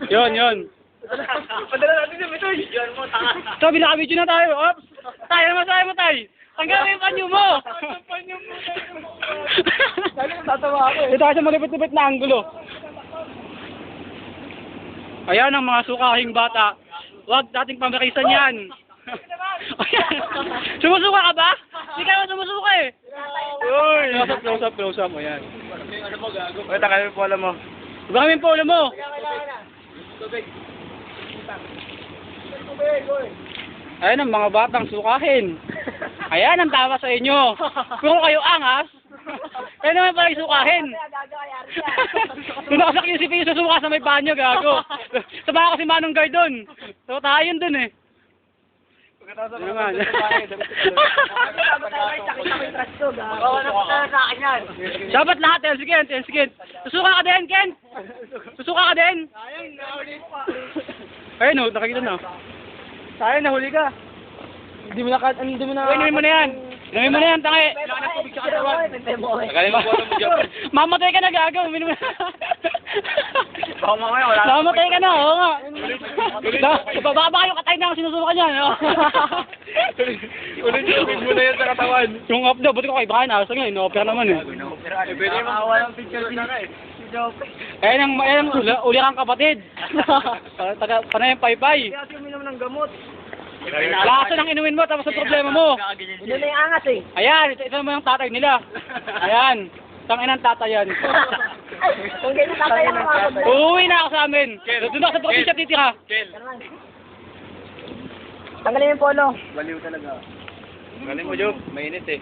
Yun. Padala natin yung ito. Yan mo, tanga. So, binaka-video na tayo. Ops! Tayo naman mo tayo. Tanggalin yung panyo mo. Panyo mo. Lagi natatawa ako eh. Ito tayo sa malipit-lipit na anggulo. Ayan ang mga sukahing bata. Huwag dating pamarisan yan. Ayan. Sumusuka ka ba? Hindi ka naman sumusuka eh. Uy, close up. Ayan. Ano mo, gago? Uy, takalin po alam mo. Iba kami po alam mo. Tubig. Ayan ang mga batang sukahin. Ayan ang tawa sa inyo. Kung kayo angas, kaya naman pala sukahin. Kung nakasakyo si Pio susuka sa may banyo, gago. Sama ko si Manong Guard doon. So tayo yun doon eh. Pagkatapos Ano naman? Dapat lahat, 10 seconds. Susuka ka din, Ken. Susuka ka din. Ayun, nahuli pa. Ayun o, nakikita na. Sayang, nahuli ka. Hindi mo na... Uy, inumin mo na yan. Inumin mo na yan, tangi. Tagalin mo po alam mo dyan. Mamatay ka na, gago. Uminom na. Baka mamaya wala. Mamatay ka na, oo nga. Bababa kayo katay na ang sinusuka niya. No? Ulit mo na yan sa katawan. Yung up daw, buti ko kay Brian. Asa nga, ino-opera naman eh. Pwede mo walang picture din ka eh. Ayan ang uli kang kapatid. Panay ang paypay. Kaya kasi uminom ng gamot. Lasa ng inumin mo, tapos ang problema mo. Hindi na yung angas eh. Ayan, ito naman yung tatay nila. Ayan, tangin ang tatay yan. Kung ganyan tatay ang mga Uuwi na ako sa amin. Doon ako sa probinsya titira. Tanggalin yung polo. Baliw talaga. Galing mo, Job. Mainit eh.